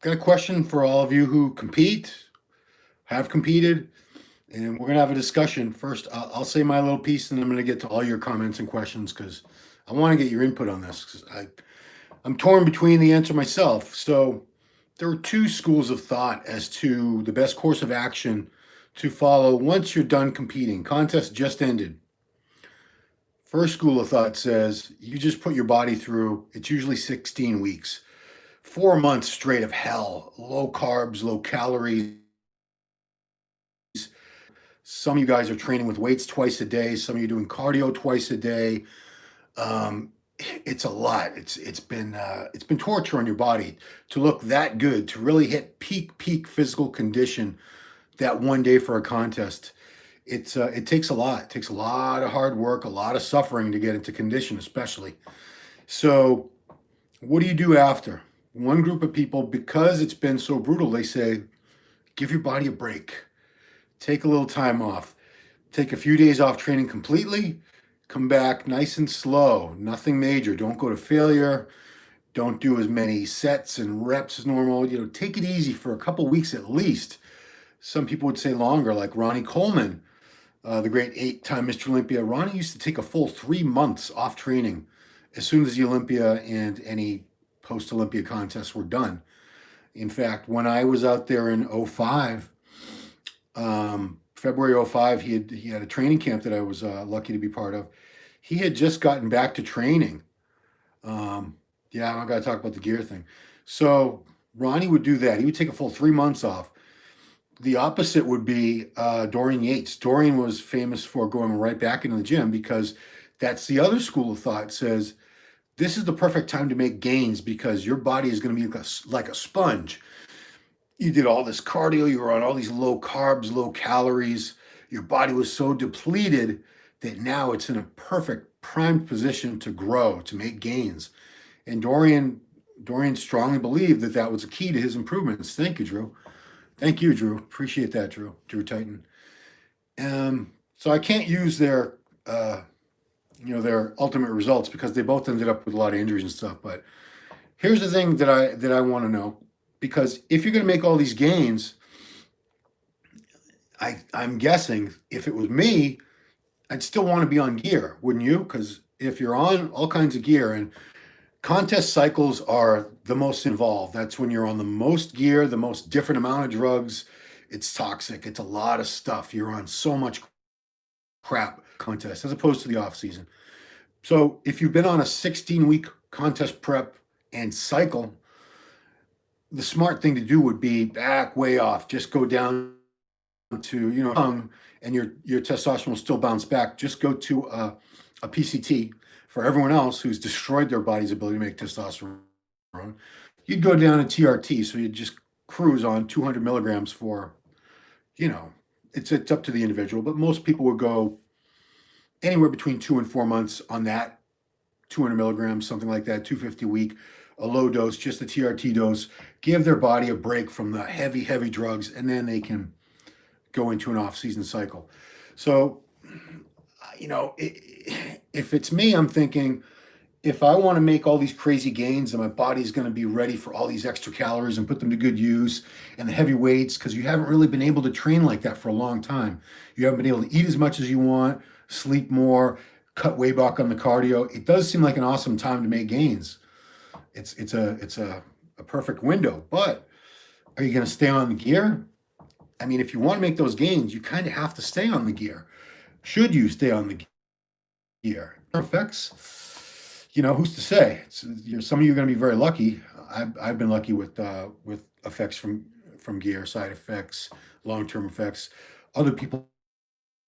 Got a question for all of you who compete, have competed, and we're gonna have a discussion. First, I'll say my little piece, and I'm gonna get to all your comments and questions because I want to get your input on this. 'Cause I'm torn between the answer myself. So there are two schools of thought as to the best course of action to follow once you're done competing. Contest just ended. First school of thought says you just put your body through. It's usually 16 weeks, 4 months straight of hell, low carbs, low calories. Some of you guys are training with weights twice a day. Some of you doing cardio twice a day. Um, it's a lot. It's been torture on your body to look that good, to really hit peak physical condition that one day for a contest. It takes a lot. It takes a lot of hard work, a lot of suffering to get into condition, especially. So, what do you do after? One group of people, because it's been so brutal, they say, give your body a break. Take a little time off. Take a few days off training completely. Come back nice and slow. Nothing major. Don't go to failure. Don't do as many sets and reps as normal. Take it easy for a couple weeks at least. Some people would say longer, like Ronnie Coleman, the great 8-time Mr. Olympia. Ronnie used to take a full 3 months off training as soon as the Olympia and any post-Olympia contests were done. In fact, when I was out there in '05, February '05, he had a training camp that I was lucky to be part of. He had just gotten back to training. Um, yeah, I got to talk about the gear thing. So Ronnie would do that. He would take a full 3 months off. The opposite would be Dorian Yates. Dorian was famous for going right back into the gym because that's the other school of thought says this is the perfect time to make gains because your body is going to be like a sponge. You did all this cardio, you were on all these low carbs, low calories. Your body was so depleted that now it's in a perfect primed position to grow, to make gains. And Dorian strongly believed that that was the key to his improvements. Thank you, Drew. Thank you, Drew. Appreciate that, Drew Titan. So I can't use their ultimate results because they both ended up with a lot of injuries and stuff. But here's the thing that I want to know, because if you're going to make all these gains, I'm guessing if it was me, I'd still want to be on gear, wouldn't you? Because if you're on all kinds of gear, and contest cycles are the most involved, that's when you're on the most gear, the most different amount of drugs. It's toxic. It's a lot of stuff. You're on so much crap contest as opposed to the off season. So if you've been on a 16-week contest prep and cycle, the smart thing to do would be back way off. Just go down to and your testosterone will still bounce back. Just go to a PCT. For everyone else who's destroyed their body's ability to make testosterone, you'd go down to TRT. So you'd just cruise on 200 milligrams for, it's up to the individual, but most people would go anywhere between 2 and 4 months on that 200 milligrams, something like that, 250 a week, a low dose, just a TRT dose, give their body a break from the heavy drugs, and then they can go into an off-season cycle. So, if it's me, I'm thinking, if I want to make all these crazy gains and my body's going to be ready for all these extra calories and put them to good use, and the heavy weights, because you haven't really been able to train like that for a long time. You haven't been able to eat as much as you want, sleep more, cut way back on the cardio. It does seem like an awesome time to make gains. It's a perfect window. But are you going to stay on the gear? I mean, if you want to make those gains, you kind of have to stay on the gear. Should you stay on the gear? Effects, who's to say? Some of you are going to be very lucky. I've been lucky with effects from gear, side effects, long-term effects. Other people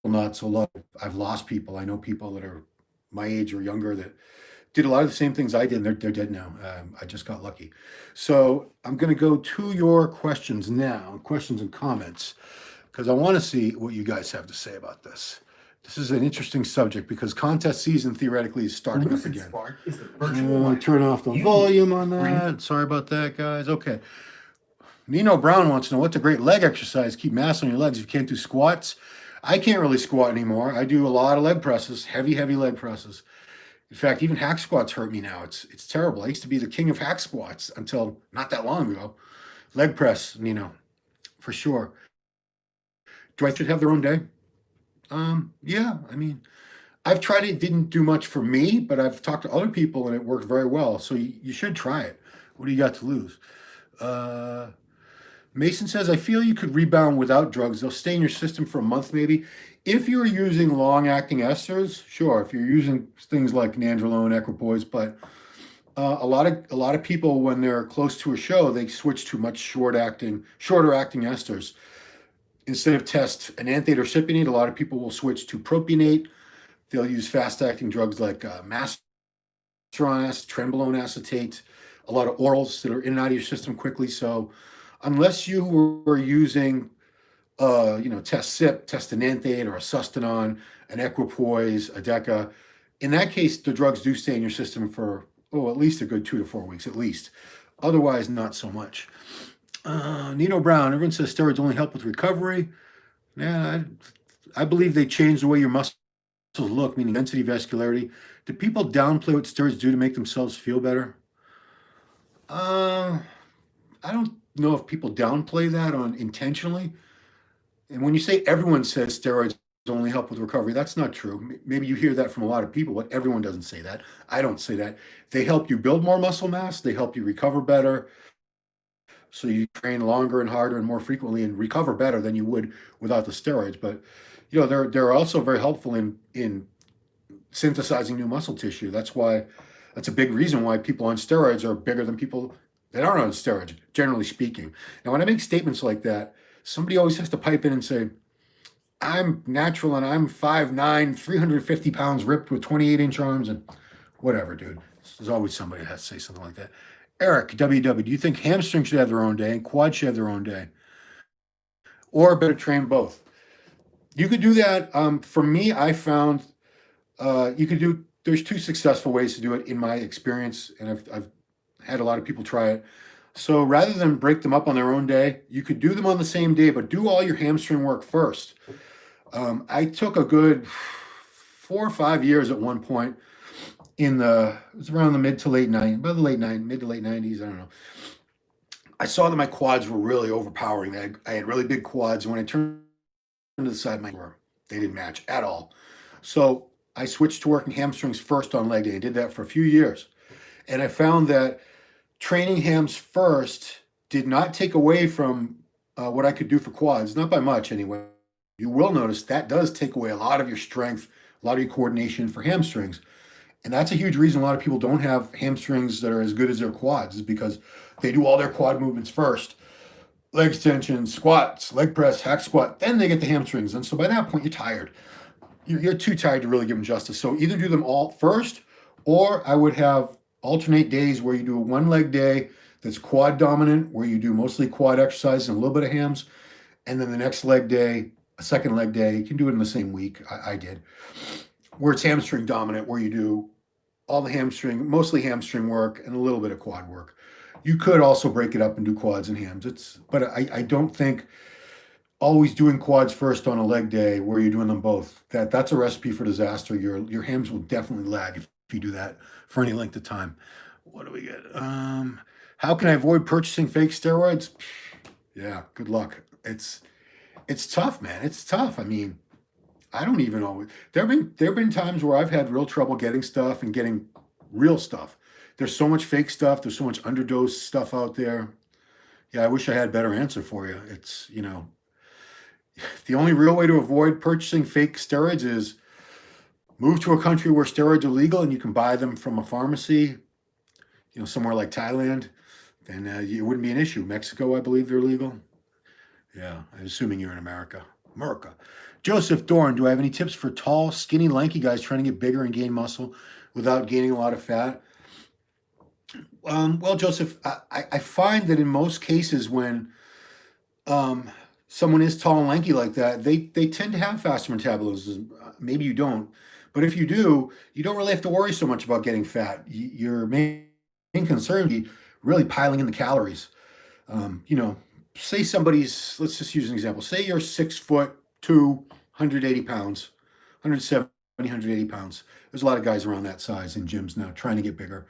not so lucky. I've lost people. I know people that are my age or younger that did a lot of the same things I did, and they're dead now. I just got lucky. So I'm going to go to your questions now, questions and comments, because I want to see what you guys have to say about this. This is an interesting subject because contest season theoretically is starting up again. Turn off the volume on that. Sorry about that, guys. Okay. Nino Brown wants to know what's a great leg exercise. Keep mass on your legs if you can't do squats. I can't really squat anymore. I do a lot of leg presses, heavy leg presses. In fact, even hack squats hurt me now. It's terrible. I used to be the king of hack squats until not that long ago. Leg press, for sure. Do I should have their own day? Yeah. I mean, I've tried it. Didn't do much for me, but I've talked to other people and it worked very well. So you should try it. What do you got to lose? Uh, Mason says, I feel you could rebound without drugs. They'll stay in your system for a month, maybe. If you're using long-acting esters, sure. If you're using things like nandrolone, equipoise, but a lot of people, when they're close to a show, they switch to much shorter acting esters. Instead of test enanthate or cypionate, a lot of people will switch to propionate. They'll use fast-acting drugs like trenbolone acetate, a lot of orals that are in and out of your system quickly. So unless you were using, test SIP, test enanthate, or a sustanon, an equipoise, a deca, in that case, the drugs do stay in your system for, at least a good 2 to 4 weeks, at least. Otherwise, not so much. Nino Brown, everyone says steroids only help with recovery. Yeah, I believe they change the way your muscles look, meaning density, vascularity. Do people downplay what steroids do to make themselves feel better? I don't know if people downplay that on intentionally. And when you say everyone says steroids only help with recovery, that's not true. Maybe you hear that from a lot of people, but everyone doesn't say that. I don't say that. They help you build more muscle mass. They help you recover better. So you train longer and harder and more frequently and recover better than you would without the steroids. But they're also very helpful in synthesizing new muscle tissue. That's a big reason why people on steroids are bigger than people that aren't on steroids, generally speaking. Now, when I make statements like that, somebody always has to pipe in and say, I'm natural and I'm 5'9", 350 pounds, ripped with 28-inch arms, and whatever, dude. There's always somebody that has to say something like that. Eric, WW, do you think hamstrings should have their own day and quads should have their own day? Or better train both? You could do that. For me, I found there's two successful ways to do it in my experience, and I've had a lot of people try it. So rather than break them up on their own day, you could do them on the same day, but do all your hamstring work first. I took a good 4 or 5 years at one point it was around the mid to late 90s, about the mid to late 90s, I don't know. I saw that my quads were really overpowering. I had really big quads, and when I turned to the side, they didn't match at all. So I switched to working hamstrings first on leg day. I did that for a few years. And I found that training hams first did not take away from what I could do for quads, not by much anyway. You will notice that does take away a lot of your strength, a lot of your coordination for hamstrings. And that's a huge reason a lot of people don't have hamstrings that are as good as their quads, is because they do all their quad movements first. Leg extensions, squats, leg press, hack squat, then they get the hamstrings. And so by that point, you're tired. You're too tired to really give them justice. So either do them all first, or I would have alternate days where you do a one leg day that's quad dominant, where you do mostly quad exercises and a little bit of hams. And then the next leg day, a second leg day, you can do it in the same week. I did. Where it's hamstring dominant, where you do all the mostly hamstring work and a little bit of quad work. You could also break it up and do quads and hams. But I don't think always doing quads first on a leg day where you're doing them both, that's a recipe for disaster. Your hams will definitely lag if you do that for any length of time. What do we get? How can I avoid purchasing fake steroids? Yeah, good luck. It's tough, man. It's tough. I mean, I don't even always. There have been times where I've had real trouble getting stuff and getting real stuff. There's so much fake stuff. There's so much underdose stuff out there. Yeah, I wish I had a better answer for you. It's, the only real way to avoid purchasing fake steroids is move to a country where steroids are legal and you can buy them from a pharmacy, somewhere like Thailand, then it wouldn't be an issue. Mexico, I believe they're legal. Yeah, I'm assuming you're in America. Joseph Dorn, do I have any tips for tall, skinny, lanky guys trying to get bigger and gain muscle without gaining a lot of fat? Well, Joseph, I find that in most cases when someone is tall and lanky like that, they tend to have faster metabolism. Maybe you don't. But if you do, you don't really have to worry so much about getting fat. Your main concern would be really piling in the calories. Say let's just use an example. Say you're 6'2", 180 pounds, 170, 180 pounds. There's a lot of guys around that size in gyms now trying to get bigger.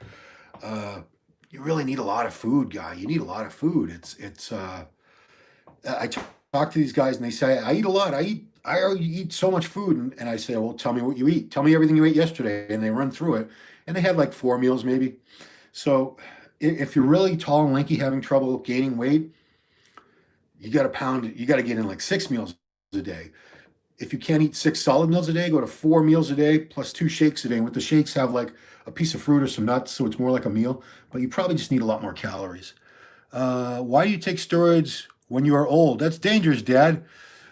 you really need a lot of food, guy. You need a lot of food. I talk to these guys and they say, I eat a lot. I already eat so much food. And I say, well, tell me what you eat. Tell me everything you ate yesterday. And they run through it. And they had like 4 meals maybe. So if you're really tall and lanky, having trouble gaining weight, you got to get in like 6 meals a day. If you can't eat 6 solid meals a day, go to 4 meals a day plus 2 shakes a day. And with the shakes, have like a piece of fruit or some nuts. So it's more like a meal, but you probably just need a lot more calories. Why do you take steroids when you are old? That's dangerous, Dad.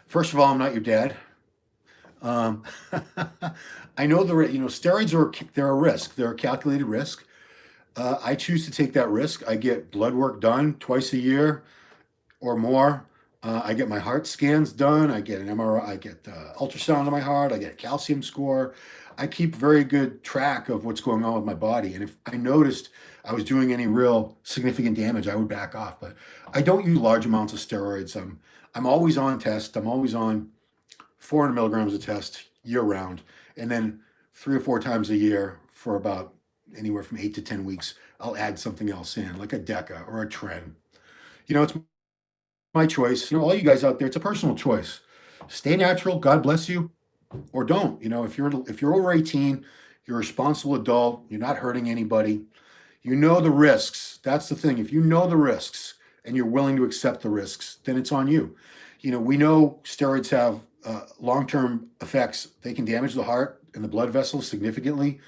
First of all, I'm not your dad. Um, I know steroids they're a risk. They're a calculated risk. I choose to take that risk. I get blood work done twice a year or more. I get my heart scans done. I get an MRI. I get ultrasound of my heart. I get a calcium score. I keep very good track of what's going on with my body. And if I noticed I was doing any real significant damage, I would back off. But I don't use large amounts of steroids. I'm always on test. I'm always on 400 milligrams of test year round, and then 3 or 4 times a year for about anywhere from 8 to 10 weeks, I'll add something else in, like a DECA or a Tren. It's my choice. All you guys out there, it's a personal choice. Stay natural, God bless you, or don't. If you're over 18, you're a responsible adult, you're not hurting anybody. You know the risks. That's the thing. If you know the risks and you're willing to accept the risks, then it's on you. We know steroids have long-term effects. They can damage the heart and the blood vessels significantly.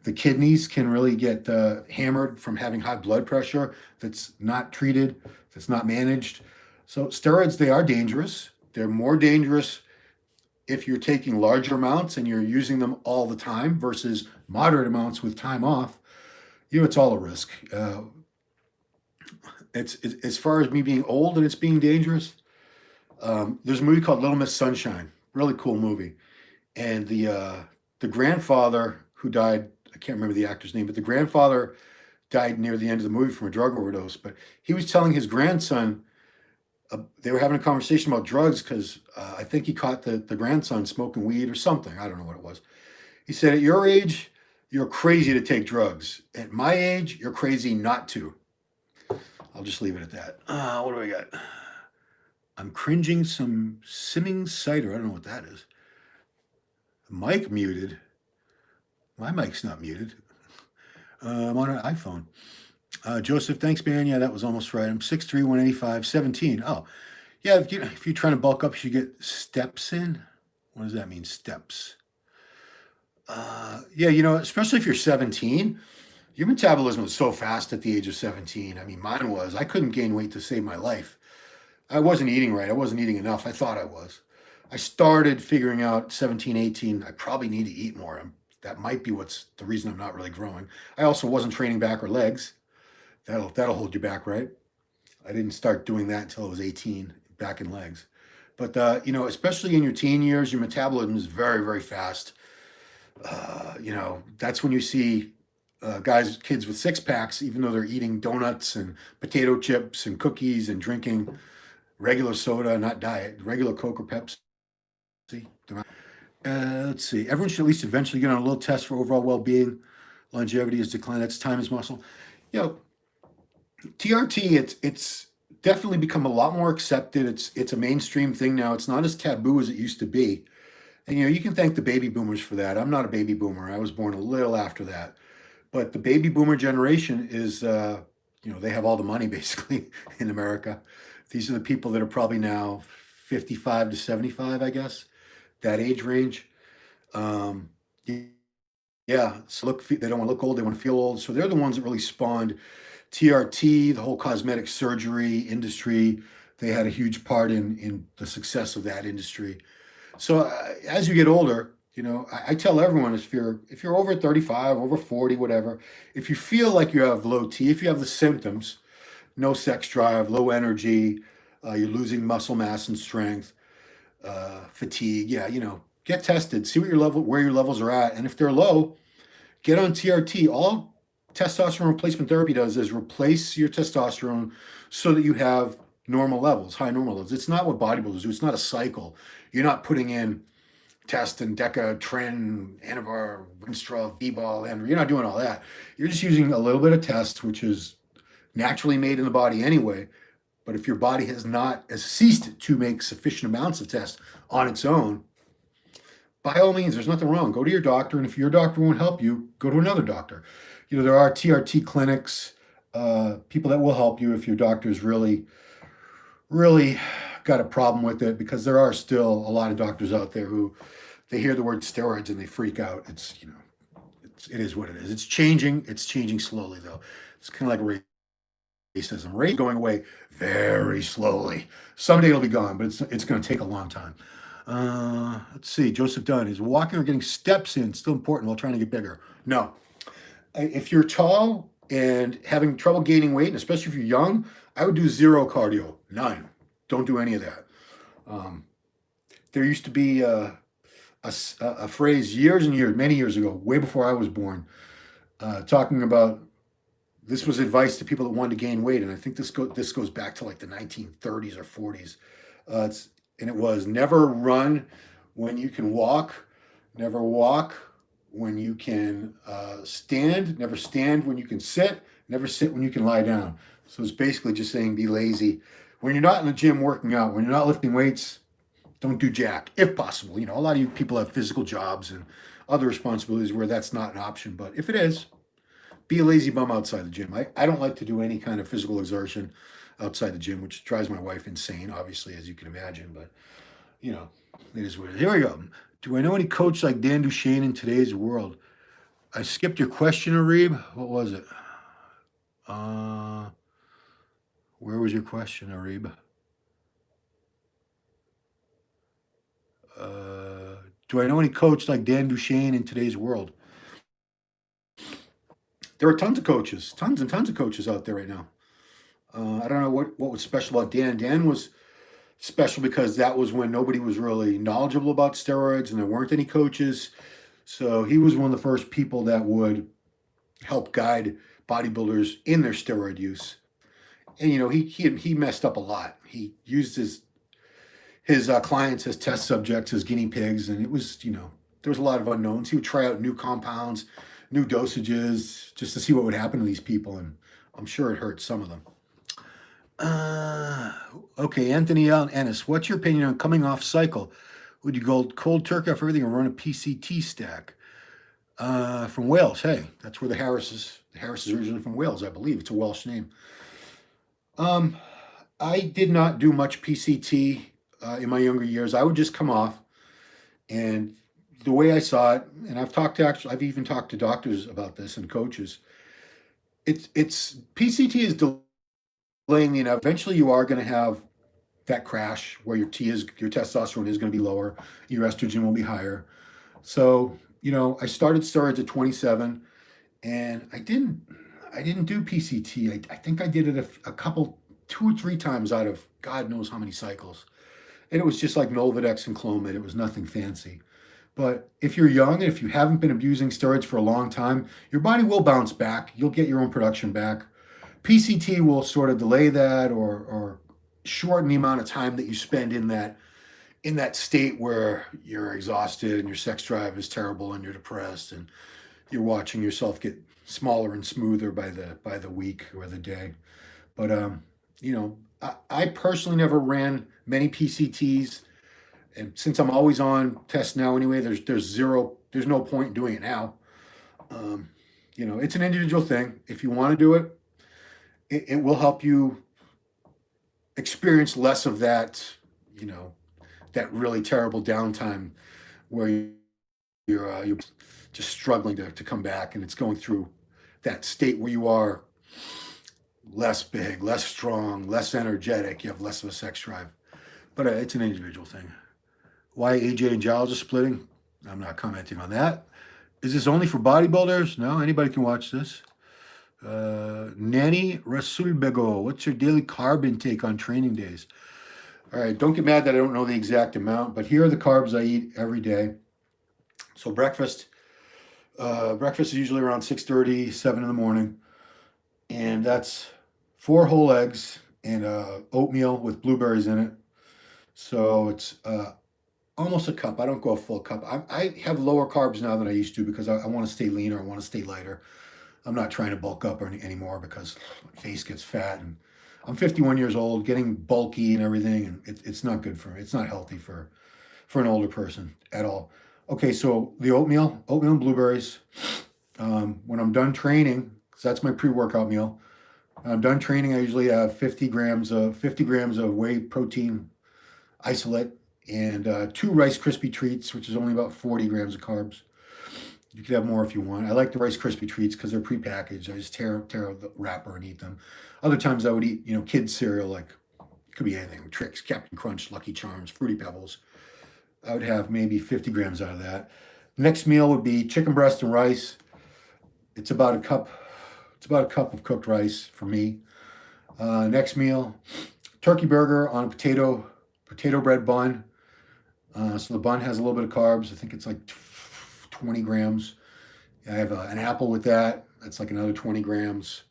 The kidneys can really get hammered from having high blood pressure that's not treated, that's not managed. So steroids, they are dangerous. They're more dangerous if you're taking larger amounts and you're using them all the time versus moderate amounts with time off. It's all a risk. It's as far as me being old and it's being dangerous. There's a movie called Little Miss Sunshine, really cool movie, and the grandfather who died, I can't remember the actor's name, but the grandfather died near the end of the movie from a drug overdose. But he was telling his grandson, they were having a conversation about drugs because I think he caught the grandson smoking weed or something. I don't know what it was. He said, at your age, you're crazy to take drugs. At my age, you're crazy not to. I'll just leave it at that. What do I got? I'm cringing some simming cider. I don't know what that is. Mic muted. My mic's not muted. I'm on an iPhone. Joseph, thanks, man. Yeah, that was almost right. I'm 6'3", 185, 17. Oh, yeah, if you're trying to bulk up, you should get steps in. What does that mean, steps? Yeah, especially if you're 17, your metabolism was so fast at the age of 17. I mean, mine was. I couldn't gain weight to save my life. I wasn't eating right. I wasn't eating enough. I thought I was. I started figuring out 17, 18, I probably need to eat more. That might be what's the reason I'm not really growing. I also wasn't training back or legs. That'll hold you back, right? I didn't start doing that until I was 18, back and legs. But especially in your teen years, your metabolism is very, very fast. That's when you see kids with six packs, even though they're eating donuts and potato chips and cookies and drinking regular soda, not diet, regular Coke or Pepsi. Let's see. Everyone should at least eventually get on a little test for overall well-being. Longevity is decline. That's time is muscle. TRT, it's definitely become a lot more accepted. It's a mainstream thing now. It's not as taboo as it used to be. And you can thank the baby boomers for that. I'm not a baby boomer. I was born a little after that. But the baby boomer generation is, they have all the money basically in America. These are the people that are probably now 55 to 75, I guess, that age range. Yeah, so they don't want to look old, they want to feel old. So they're the ones that really spawned TRT, the whole cosmetic surgery industry. They had a huge part in the success of that industry. So as you get older, I tell everyone if you're over 35, over 40, whatever, if you feel like you have low T, if you have the symptoms, no sex drive, low energy, you're losing muscle mass and strength, fatigue, yeah, get tested, see where your levels are at, and if they're low, get on TRT. All testosterone replacement therapy does is replace your testosterone so that you have normal levels, high normal levels. It's not what bodybuilders do. It's not a cycle. You're not putting in test and DECA, Tren, Anavar, Winstrol, B-ball, and you're not doing all that. You're just using a little bit of test, which is naturally made in the body anyway. But if your body has ceased to make sufficient amounts of test on its own, by all means, there's nothing wrong. Go to your doctor, and if your doctor won't help you, go to another doctor. There are TRT clinics, people that will help you if your doctor's really got a problem with it, because there are still a lot of doctors out there who they hear the word steroids and they freak out. It is what it is. It's changing. It's changing slowly though. It's kind of like racism. Race going away very slowly. Someday it'll be gone, but it's going to take a long time. Let's see. Joseph Dunn, is walking or getting steps in still important while trying to get bigger? No. If you're tall and having trouble gaining weight, and especially if you're young, I would do zero cardio. None. Don't do any of that. There used to be a phrase years and years, many years ago, way before I was born, talking about, this was advice to people that wanted to gain weight, and I think this goes back to like the 1930s or 40s. And it was, never run when you can walk, never walk when you can stand, never stand when you can sit, never sit when you can lie down. So it's basically just saying be lazy. When you're not in the gym working out, when you're not lifting weights, don't do jack, if possible. A lot of you people have physical jobs and other responsibilities where that's not an option. But if it is, be a lazy bum outside the gym. I don't like to do any kind of physical exertion outside the gym, which drives my wife insane, obviously, as you can imagine. But, it is what it is. Here we go. Do I know any coach like Dan Duchesne in today's world? I skipped your question, Arib. What was it? Where was your question, Arib? Do I know any coach like Dan Duchesne in today's world? There are tons of coaches, tons and tons of coaches out there right now. I don't know what was special about Dan. Dan was special because that was when nobody was really knowledgeable about steroids and there weren't any coaches. So he was one of the first people that would help guide bodybuilders in their steroid use. And he messed up a lot. He used his clients as test subjects, as guinea pigs, and it was, there was a lot of unknowns. He would try out new compounds, new dosages, just to see what would happen to these people, and I'm sure it hurt some of them. Okay, Anthony Ennis, what's your opinion on coming off cycle? Would you go cold turkey off everything or run a PCT stack? From Wales. Hey, that's where the Harris is originally from Wales, I believe. It's a Welsh name. I did not do much PCT in my younger years. I would just come off, and the way I saw it, and I've even talked to doctors about this and coaches. It's PCT is delaying the inevitable. Eventually, you are going to have that crash where your testosterone is going to be lower, your estrogen will be higher. So I started steroids at 27, and I didn't do PCT. I think I did it a couple, 2 or 3 times out of God knows how many cycles. And it was just like Nolvadex and Clomid. It was nothing fancy. But if you're young and if you haven't been abusing steroids for a long time, your body will bounce back. You'll get your own production back. PCT will sort of delay that or shorten the amount of time that you spend in that state where you're exhausted and your sex drive is terrible and you're depressed and you're watching yourself get smaller and smoother by the week or the day. But I personally never ran many PCTs, and since I'm always on tests now anyway, there's no point in doing it now. It's an individual thing. If you want to do it, it will help you experience less of that, that really terrible downtime where you're just struggling to come back, and it's going through that state where you are less big, less strong, less energetic. You have less of a sex drive. But it's an individual thing. Why AJ and Giles are splitting? I'm not commenting on that. Is this only for bodybuilders? No, anybody can watch this. Nanny Rasulbego, what's your daily carb intake on training days? All right, don't get mad that I don't know the exact amount, but here are the carbs I eat every day. So breakfast is usually around 6:30, 7 in the morning. And that's 4 whole eggs and oatmeal with blueberries in it. So it's almost a cup. I don't go a full cup. I have lower carbs now than I used to because I want to stay leaner. I want to stay lighter. I'm not trying to bulk up anymore because my face gets fat, and I'm 51 years old, getting bulky and everything, and it's not good for me. It's not healthy for an older person at all. Okay, so the oatmeal and blueberries. When I'm done training, because that's my pre-workout meal. When I'm done training, I usually have 50 grams of whey protein isolate and two Rice Krispie treats, which is only about 40 grams of carbs. You could have more if you want. I like the Rice Krispie treats because they're prepackaged. I just tear out the wrapper and eat them. Other times I would eat, kids cereal, like it could be anything, Trix, Captain Crunch, Lucky Charms, Fruity Pebbles. I would have maybe 50 grams out of that. Next meal would be chicken breast and rice. It's about a cup. It's about a cup of cooked rice for me. Next meal, turkey burger on a potato bread bun. So the bun has a little bit of carbs. I think it's like 20 grams. I have an apple with that. That's like another 20 grams.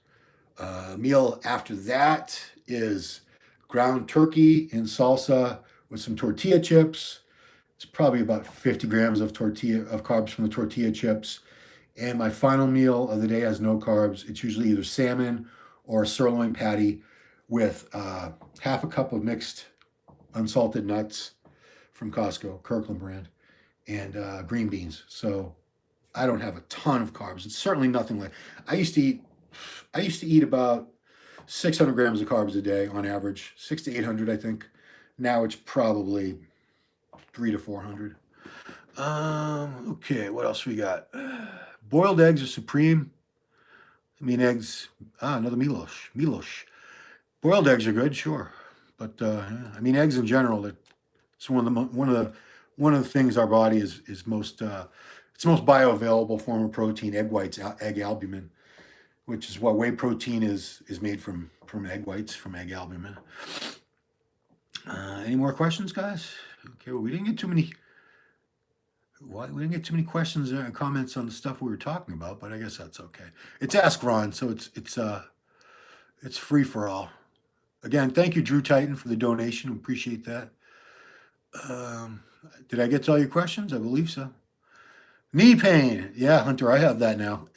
Meal after that is ground turkey in salsa with some tortilla chips. It's probably about 50 grams of carbs from the tortilla chips. And my final meal of the day has no carbs. It's usually either salmon or a sirloin patty with half a cup of mixed unsalted nuts from Costco, Kirkland brand, and green beans. So I don't have a ton of carbs. It's certainly nothing like I used to eat about 600 grams of carbs a day on average, 600 to 800, I think. Now it's probably 300 to 400. Okay, what else we got? Boiled eggs are supreme. I mean, eggs. Another Milosh. Milosh. Boiled eggs are good, sure, but yeah, I mean, eggs in general. It's one of the things our body is most. It's the most bioavailable form of protein. Egg whites, egg albumin, which is what whey protein is made from egg whites, from egg albumin. Any more questions, guys? Okay, well, we didn't get too many. We didn't get too many questions and comments on the stuff we were talking about, but I guess that's okay. It's Ask Ron, so it's free for all. Again, thank you, Drew Titan, for the donation. Appreciate that. Did I get to all your questions? I believe so. Knee pain, yeah, Hunter, I have that now.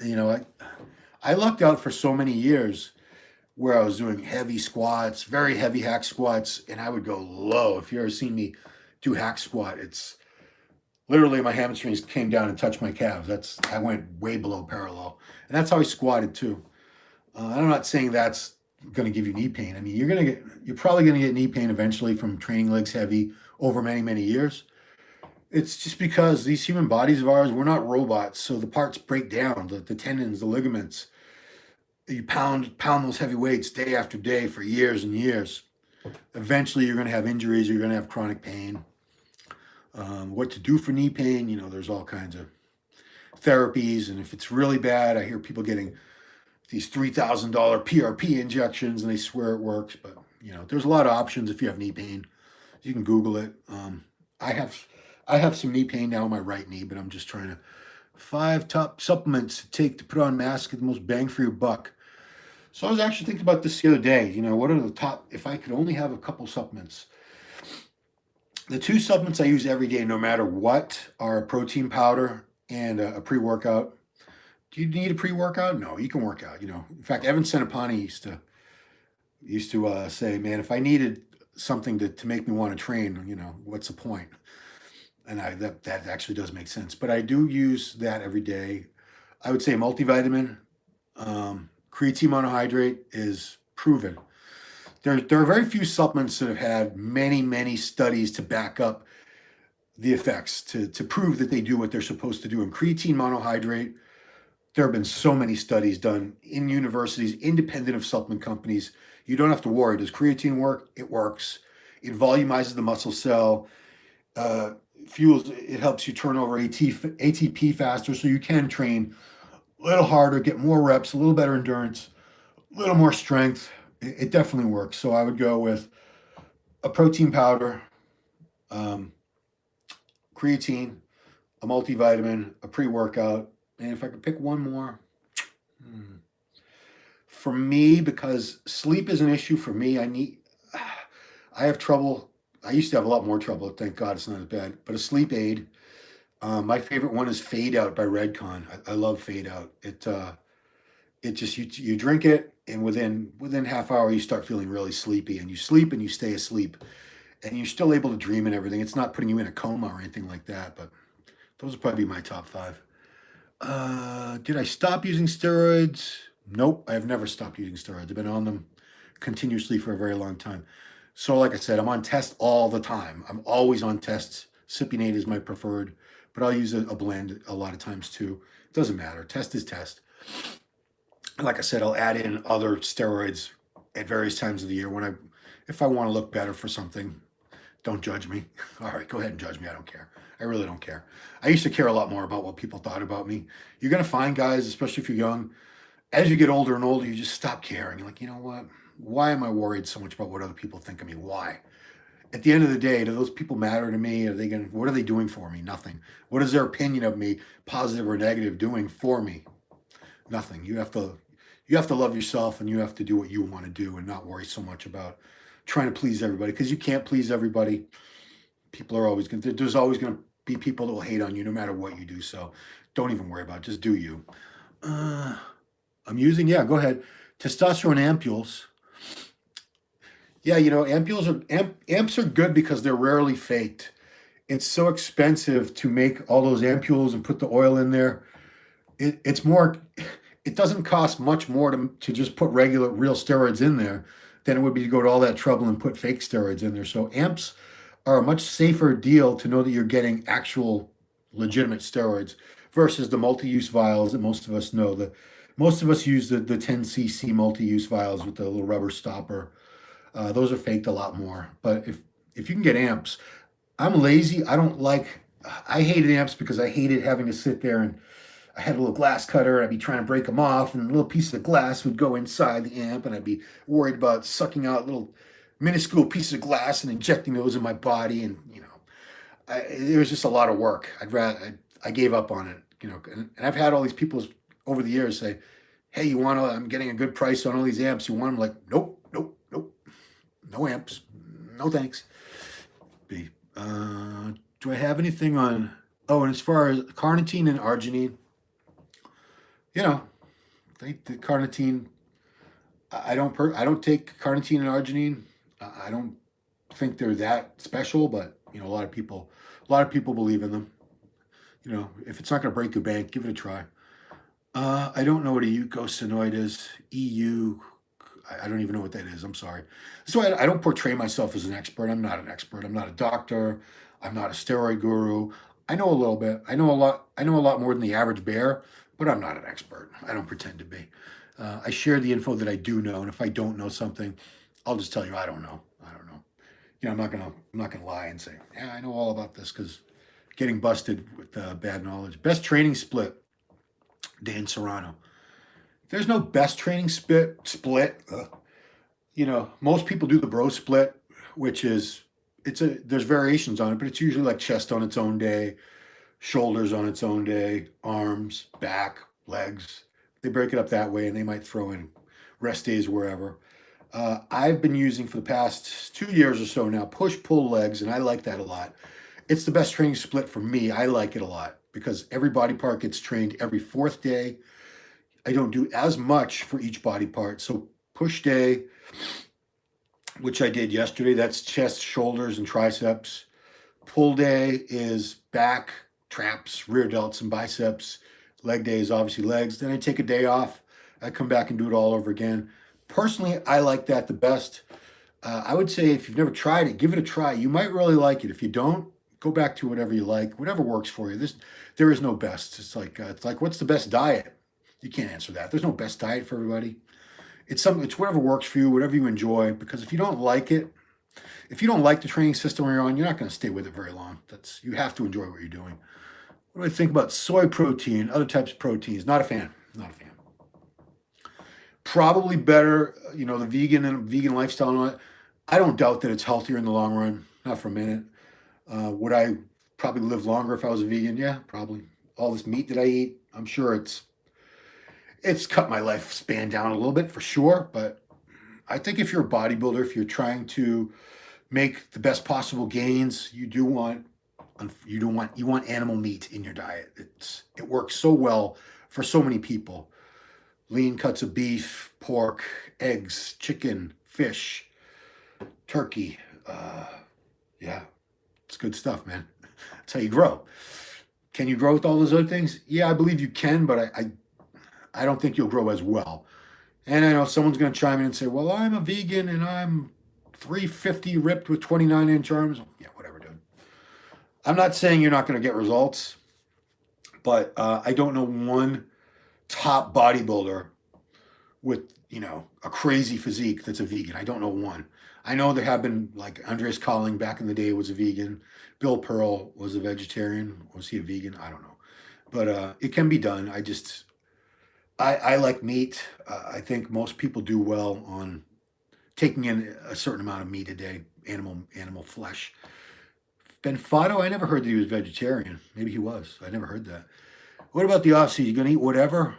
I lucked out for so many years where I was doing heavy squats, very heavy hack squats, and I would go low. If you ever seen me do hack squat, it's literally my hamstrings came down and touched my calves. I went way below parallel, and that's how I squatted too. I'm not saying that's going to give you knee pain. I mean, you're probably going to get knee pain eventually from training legs heavy over many years. It's just because these human bodies of ours, we're not robots, so the parts break down, the tendons, the ligaments. You pound those heavy weights day after day for years and years. Eventually, you're going to have injuries. You're going to have chronic pain. What to do for knee pain? There's all kinds of therapies, and if it's really bad, I hear people getting these $3,000 PRP injections, and they swear it works. But there's a lot of options if you have knee pain. You can Google it. I have some knee pain now in my right knee, but I'm just trying to 5 top supplements to take to put on mass, get the most bang for your buck. So I was actually thinking about this the other day. What are the top, if I could only have a couple supplements? The 2 supplements I use every day, no matter what, are a protein powder and a pre-workout. Do you need a pre-workout? No, you can work out. In fact, Evan Senapani used to say, man, if I needed something to make me want to train, what's the point? And that actually does make sense. But I do use that every day. I would say multivitamin, creatine monohydrate is proven. There are very few supplements that have had many studies to back up the effects, to prove that they do what they're supposed to do. And creatine monohydrate, there have been so many studies done in universities, independent of supplement companies. You don't have to worry. Does creatine work? It works. It volumizes the muscle cell. Fuels. It helps you turn over ATP faster, so you can train a little harder, get more reps, a little better endurance, a little more strength. It definitely works. So I would go with a protein powder, creatine, a multivitamin, a pre-workout, and if I could pick one more, for me, because sleep is an issue for me, I have trouble. I used to have a lot more trouble. Thank God it's not as bad. But a sleep aid. My favorite one is Fade Out by Redcon. I love Fade Out. it just you drink it, and within half hour you start feeling really sleepy, and you sleep and you stay asleep, and you're still able to dream and everything. It's not putting you in a coma or anything like that, but those would probably be my top five. Did I stop using steroids? Nope, I have never stopped using steroids. I've been on them continuously for a very long time. So, like I said, I'm on test all the time. I'm always on tests. Cypionate is my preferred, but I'll use a blend a lot of times too. It doesn't matter. Test is test. Like I said, I'll add in other steroids at various times of the year if I want to look better for something. Don't judge me. All right, go ahead and judge me. I don't care. I really don't care. I used to care a lot more about what people thought about me. You're going to find guys, especially if you're young, as you get older and older, you just stop caring. You're like, you know what? Why am I worried so much about what other people think of me? Why? At the end of the day, do those people matter to me? What are they doing for me? Nothing. What is their opinion of me, positive or negative, doing for me? Nothing. You have to love yourself, and you have to do what you want to do and not worry so much about trying to please everybody, because you can't please everybody. There's always going to be people that will hate on you no matter what you do. So don't even worry about it. Just do you. I'm using, yeah, go ahead. Testosterone ampules. Yeah, amps are good because they're rarely faked. It's so expensive to make all those ampules and put the oil in there. It's more, it doesn't cost much more to just put regular, real steroids in there than it would be to go to all that trouble and put fake steroids in there. So amps are a much safer deal to know that you're getting actual legitimate steroids versus the multi-use vials that most of us know. Most of us use the 10 cc multi-use vials with the little rubber stopper. Those are faked a lot more. But if you can get amps, I'm lazy. I hated amps because I hated having to sit there, and I had a little glass cutter, and I'd be trying to break them off, and a little piece of glass would go inside the amp, and I'd be worried about sucking out little minuscule pieces of glass and injecting those in my body. And, it was just a lot of work. I gave up on it, and I've had all these people over the years say, hey, I'm getting a good price on all these amps. You want them? Like, nope, nope, nope. No amps. No thanks. Do I have anything on? Oh, and as far as carnitine and arginine, the carnitine. I don't take carnitine and arginine. I don't think they're that special, but a lot of people believe in them. If it's not going to break your bank, give it a try. I don't know what a eicosanoid is. I don't even know what that is. I'm sorry. So I don't portray myself as an expert. I'm not an expert. I'm not a doctor. I'm not a steroid guru. I know a little bit. I know a lot. I know a lot more than the average bear, but I'm not an expert. I don't pretend to be. I share the info that I do know, and if I don't know something, I'll just tell you I don't know. I don't know. I'm not gonna lie and say, yeah, I know all about this, because getting busted with bad knowledge. Best training split, Dan Serrano. There's no best training split. Most people do the bro split, which is there's variations on it, but it's usually like chest on its own day, shoulders on its own day, arms, back, legs. They break it up that way, and they might throw in rest days wherever. I've been using for the past 2 years or so now push-pull legs, and I like that a lot. It's the best training split for me. I like it a lot because every body part gets trained every fourth day. I don't do as much for each body part. So push day, which I did yesterday, that's chest, shoulders, and triceps. Pull day is back, traps, rear delts, and biceps. Leg day is obviously legs. Then I take a day off. I come back and do it all over again. Personally, I like that the best. I would say if you've never tried it, give it a try. You might really like it. If you don't, go back to whatever you like, whatever works for you. There is no best. It's like what's the best diet? You can't answer that. There's no best diet for everybody. It's whatever works for you, whatever you enjoy. Because if you don't like it, if you don't like the training system you're on, you're not going to stay with it very long. You have to enjoy what you're doing. What do I think about soy protein, other types of proteins? Not a fan. Not a fan. Probably better, the vegan lifestyle and all that. I don't doubt that it's healthier in the long run. Not for a minute. Would I probably live longer if I was a vegan? Yeah, probably. All this meat that I eat, I'm sure it's cut my lifespan down a little bit for sure. But I think if you're a bodybuilder, if you're trying to make the best possible gains, you want animal meat in your diet. It works so well for so many people. lean cuts of beef, pork, eggs, chicken, fish, turkey. Yeah, it's good stuff, man. That's how you grow. Can you grow with all those other things? Yeah, I believe you can, but I don't think you'll grow as well. And I know someone's going to chime in and say, well, I'm a vegan and I'm 350 ripped with 29-inch arms. Yeah, whatever, dude. I'm not saying you're not going to get results, but I don't know one top bodybuilder with, a crazy physique that's a vegan. I don't know one. I know there have been, like Andreas Colling back in the day was a vegan. Bill Pearl was a vegetarian. Was he a vegan? I don't know. But it can be done. I like meat. I think most people do well on taking in a certain amount of meat a day, animal flesh. Ben Fado, I never heard that he was vegetarian. Maybe he was. I never heard that. What about the off season? You gonna eat whatever?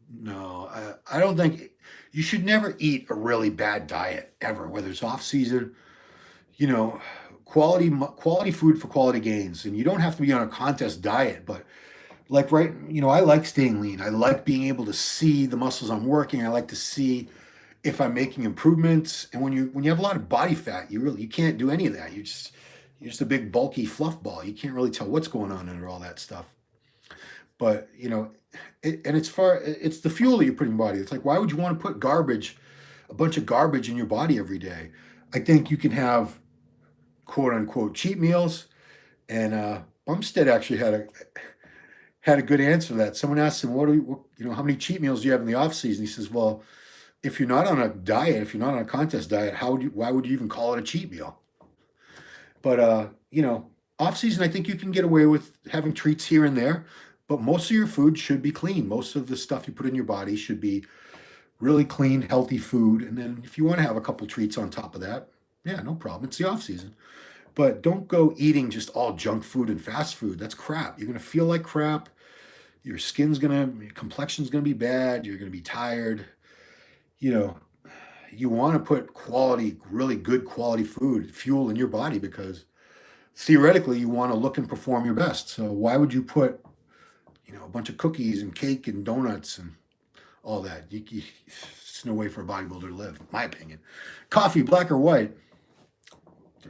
No, I don't think you should never eat a really bad diet ever. Whether it's off season, you know, quality food for quality gains, and you don't have to be on a contest diet. But like right, I like staying lean. I like being able to see the muscles I'm working. I like to see if I'm making improvements. And when you have a lot of body fat, you can't do any of that. You're just a big bulky fluff ball. You can't really tell what's going on under all that stuff. But it's the fuel that you put in your body. It's like, why would you want to put a bunch of garbage in your body every day? I think you can have quote unquote cheat meals. And Bumstead actually had a good answer to that. Someone asked him, how many cheat meals do you have in the off season? He says, well, if you're not on a diet, if you're not on a contest diet, why would you even call it a cheat meal? But off season, I think you can get away with having treats here and there, but most of your food should be clean. Most of the stuff you put in your body should be really clean, healthy food. And then if you want to have a couple treats on top of that, yeah, no problem. It's the off season. But don't go eating just all junk food and fast food. That's crap. You're going to feel like crap. Your complexion's going to be bad. You're going to be tired. You want to put quality, really good quality food, fuel in your body, because theoretically you want to look and perform your best. So why would you put, a bunch of cookies and cake and donuts and all that? It's no way for a bodybuilder to live, in my opinion. Coffee, black or white?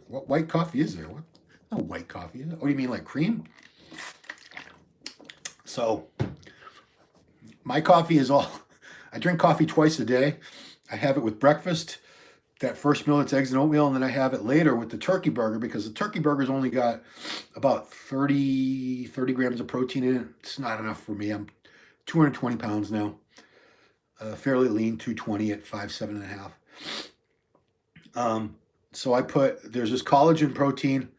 What white coffee is there? What? No white coffee. Oh, you mean like cream? So my coffee is I drink coffee twice a day. I have it with breakfast, that first meal, it's eggs and oatmeal, and then I have it later with the turkey burger, because the turkey burger's only got about 30 grams of protein in it. It's not enough for me. I'm 220 pounds now, fairly lean, 220 at 5'7.5". So there's this collagen protein.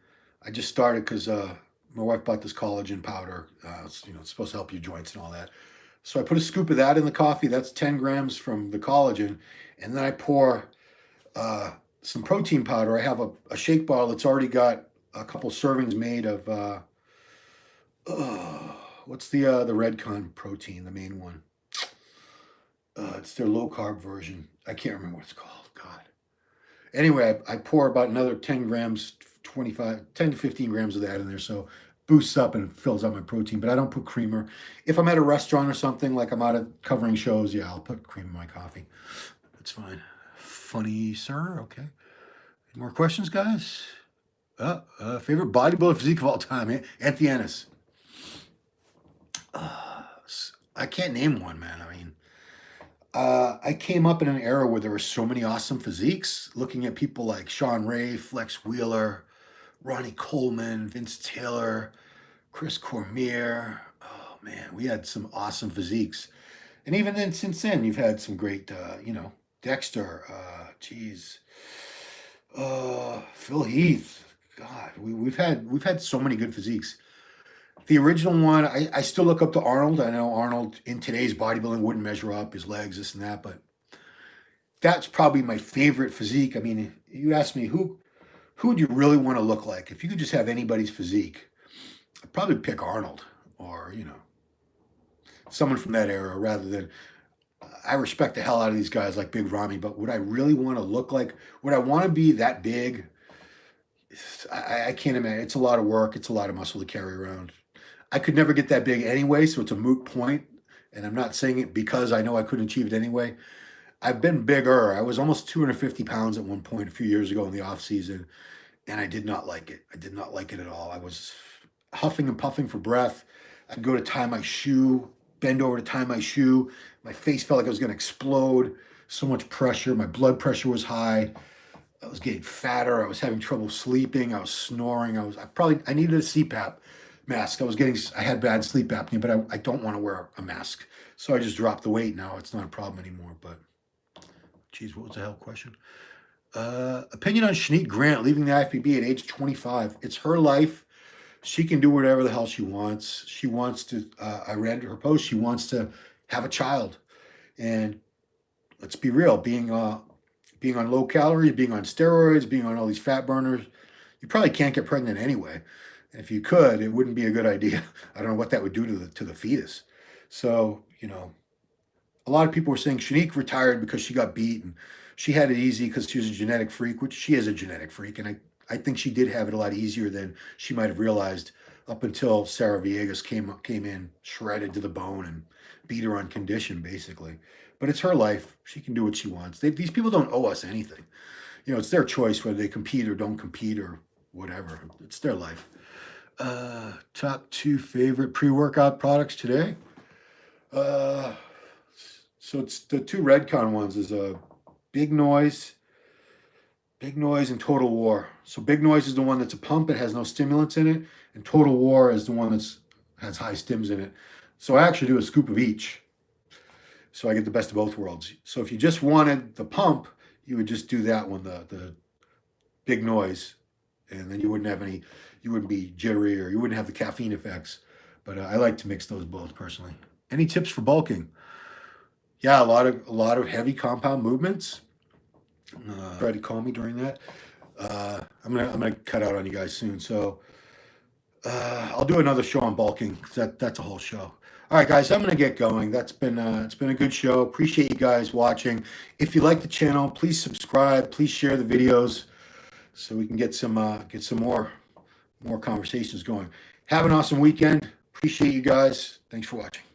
I just started because my wife bought this collagen powder. It's supposed to help your joints and all that. So I put a scoop of that in the coffee. That's 10 grams from the collagen. And then I pour some protein powder. I have a shake bottle that's already got a couple servings made of, what's the Redcon protein, the main one? It's their low carb version. I can't remember what it's called. God. Anyway, I pour about another 10 to 15 grams of that in there. So boosts up and fills up my protein, but I don't put creamer. If I'm at a restaurant or something, like I'm out of covering shows, yeah, I'll put cream in my coffee. That's fine. Funny, sir. Okay. Any more questions, guys? Favorite bodybuilder physique of all time, Anthony Ennis. I can't name one, man. I mean, I came up in an era where there were so many awesome physiques, looking at people like Sean Ray, Flex Wheeler, Ronnie Coleman, Vince Taylor, Chris Cormier. Oh man, we had some awesome physiques. And even then, since then, you've had some great, Dexter, Phil Heath. God, we've had so many good physiques. The original one, I still look up to Arnold. I know Arnold in today's bodybuilding wouldn't measure up, his legs, this and that, but that's probably my favorite physique. I mean, you ask me who would you really want to look like? If you could just have anybody's physique, I'd probably pick Arnold or, someone from that era, rather than, I respect the hell out of these guys like Big Ramy, but would I really want to look like, would I want to be that big? I can't imagine. It's a lot of work. It's a lot of muscle to carry around. I could never get that big anyway, so it's a moot point. And I'm not saying it because I know I couldn't achieve it anyway. I've been bigger. I was almost 250 pounds at one point a few years ago in the off season, and I did not like it. I did not like it at all. I was huffing and puffing for breath. I'd go to tie my shoe, bend over to tie my shoe. My face felt like I was going to explode. So much pressure. My blood pressure was high. I was getting fatter. I was having trouble sleeping. I was snoring. I needed a CPAP mask. I had bad sleep apnea, but I don't want to wear a mask. So I just dropped the weight. Now it's not a problem anymore. But geez, what was the hell question? Opinion on Shanique Grant leaving the IFBB at age 25. It's her life. She can do whatever the hell she wants. She wants to, I read her post, she wants to have a child. And let's be real, being on low calories, being on steroids, being on all these fat burners, you probably can't get pregnant anyway. And if you could, it wouldn't be a good idea. I don't know what that would do to the fetus. So, a lot of people were saying Shanique retired because she got beat and she had it easy because she was a genetic freak, which she is a genetic freak. And I think she did have it a lot easier than she might have realized up until Sarah Villegas came in shredded to the bone and beat her on condition, basically. But it's her life. She can do what she wants. These people don't owe us anything. It's their choice whether they compete or don't compete or whatever. It's their life. Top 2 favorite pre-workout products today. So it's the 2 Redcon ones is Big Noise and Total War. So Big Noise is the one that's a pump. It has no stimulants in it. And Total War is the one has high stims in it. So I actually do a scoop of each. So I get the best of both worlds. So if you just wanted the pump, you would just do that one, the Big Noise. And then you wouldn't be jittery or you wouldn't have the caffeine effects. But I like to mix those both personally. Any tips for bulking? Yeah, a lot of heavy compound movements. Try to call me during that. I'm gonna cut out on you guys soon. So I'll do another show on bulking because that's a whole show. All right, guys, I'm gonna get going. It's been a good show. Appreciate you guys watching. If you like the channel, please subscribe. Please share the videos so we can get some more conversations going. Have an awesome weekend. Appreciate you guys. Thanks for watching.